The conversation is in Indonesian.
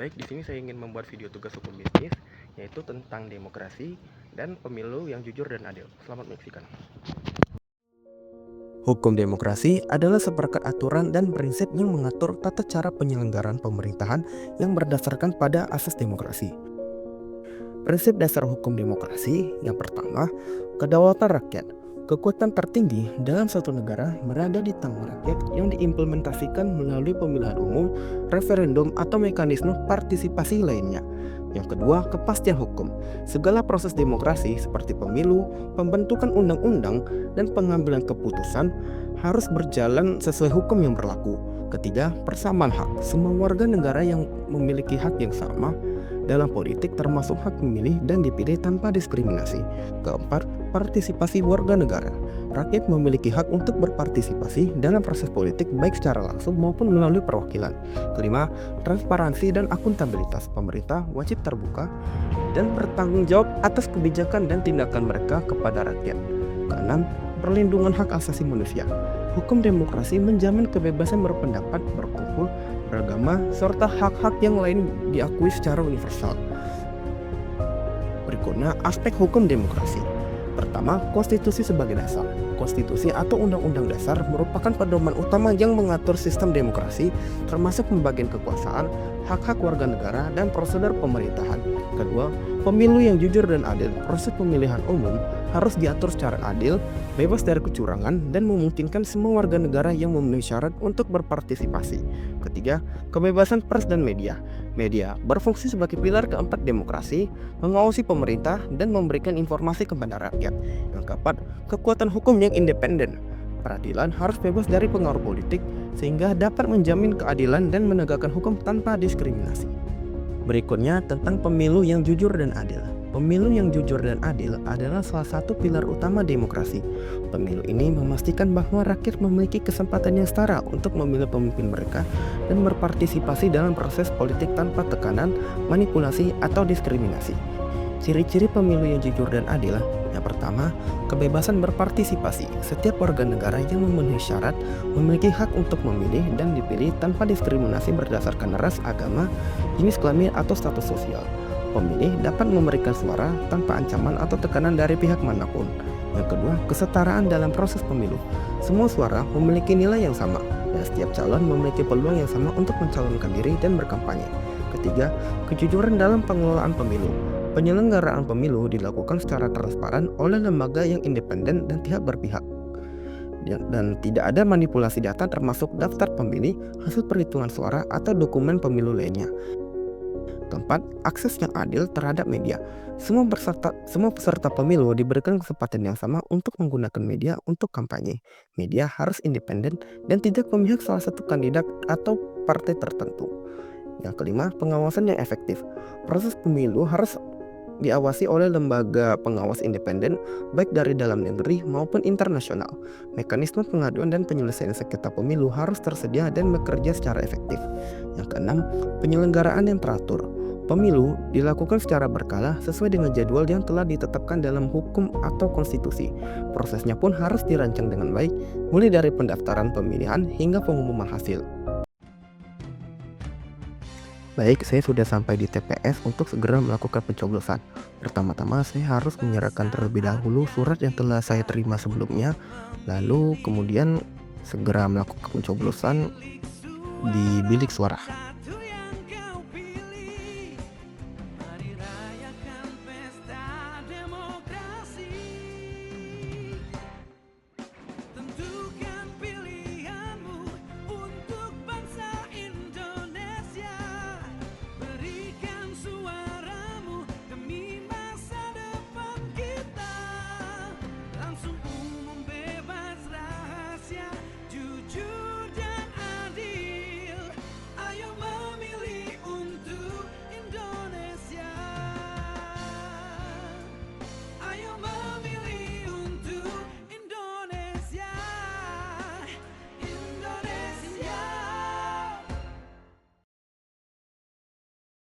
Baik, di sini saya ingin membuat video tugas hukum bisnis, yaitu tentang demokrasi dan pemilu yang jujur dan adil. Selamat menyaksikan. Hukum demokrasi adalah seperangkat aturan dan prinsip yang mengatur tata cara penyelenggaraan pemerintahan yang berdasarkan pada asas demokrasi. Prinsip dasar hukum demokrasi yang pertama, kedaulatan rakyat. Kekuatan tertinggi dalam suatu negara berada di tangan rakyat yang diimplementasikan melalui pemilihan umum, referendum, atau mekanisme partisipasi lainnya. Yang kedua, kepastian hukum. Segala proses demokrasi seperti pemilu, pembentukan undang-undang, dan pengambilan keputusan harus berjalan sesuai hukum yang berlaku. Ketiga, persamaan hak. Semua warga negara yang memiliki hak yang sama dalam politik termasuk hak memilih dan dipilih tanpa diskriminasi. Keempat, partisipasi warga negara. Rakyat memiliki hak untuk berpartisipasi dalam proses politik baik secara langsung maupun melalui perwakilan. Kelima, transparansi dan akuntabilitas. Pemerintah wajib terbuka dan bertanggung jawab atas kebijakan dan tindakan mereka kepada rakyat. Keenam, perlindungan hak asasi manusia. Hukum demokrasi menjamin kebebasan berpendapat, berkumpul, beragama, serta hak-hak yang lain diakui secara universal. Berikutnya, aspek hukum demokrasi. Pertama, konstitusi sebagai dasar. Konstitusi atau undang-undang dasar merupakan pedoman utama yang mengatur sistem demokrasi, termasuk pembagian kekuasaan, hak-hak warga negara, dan prosedur pemerintahan. Kedua, pemilu yang jujur dan adil. Proses pemilihan umum harus diatur secara adil, bebas dari kecurangan, dan memungkinkan semua warga negara yang memenuhi syarat untuk berpartisipasi. Ketiga, kebebasan pers dan media. Media berfungsi sebagai pilar keempat demokrasi, mengawasi pemerintah, dan memberikan informasi kepada rakyat. Yang keempat, kekuatan hukum yang independen. Peradilan harus bebas dari pengaruh politik, sehingga dapat menjamin keadilan dan menegakkan hukum tanpa diskriminasi. Berikutnya tentang pemilu yang jujur dan adil. Pemilu yang jujur dan adil adalah salah satu pilar utama demokrasi. Pemilu ini memastikan bahwa rakyat memiliki kesempatan yang setara untuk memilih pemimpin mereka dan berpartisipasi dalam proses politik tanpa tekanan, manipulasi, atau diskriminasi. Ciri-ciri pemilu yang jujur dan adil. Yang pertama, kebebasan berpartisipasi. Setiap warga negara yang memenuhi syarat memiliki hak untuk memilih dan dipilih tanpa diskriminasi berdasarkan ras, agama, jenis kelamin, atau status sosial. Pemilih dapat memberikan suara tanpa ancaman atau tekanan dari pihak manapun. Yang kedua, kesetaraan dalam proses pemilu. Semua suara memiliki nilai yang sama, dan setiap calon memiliki peluang yang sama untuk mencalonkan diri dan berkampanye. Ketiga, kejujuran dalam pengelolaan pemilu. Penyelenggaraan pemilu dilakukan secara transparan oleh lembaga yang independen dan tidak berpihak. Dan tidak ada manipulasi data termasuk daftar pemilih, hasil perhitungan suara, atau dokumen pemilu lainnya. Keempat, akses yang adil terhadap media. Semua peserta pemilu diberikan kesempatan yang sama untuk menggunakan media untuk kampanye. Media harus independen dan tidak memihak salah satu kandidat atau partai tertentu. Yang kelima, pengawasan yang efektif. Proses pemilu harus diawasi oleh lembaga pengawas independen baik dari dalam negeri maupun internasional. Mekanisme pengaduan dan penyelesaian sengketa pemilu harus tersedia dan bekerja secara efektif. Yang keenam, penyelenggaraan yang teratur. Pemilu dilakukan secara berkala sesuai dengan jadwal yang telah ditetapkan dalam hukum atau konstitusi. Prosesnya pun harus dirancang dengan baik, mulai dari pendaftaran pemilihan hingga pengumuman hasil. Baik, saya sudah sampai di TPS untuk segera melakukan pencoblosan. Pertama-tama saya harus menyerahkan terlebih dahulu surat yang telah saya terima sebelumnya, lalu kemudian segera melakukan pencoblosan di bilik suara.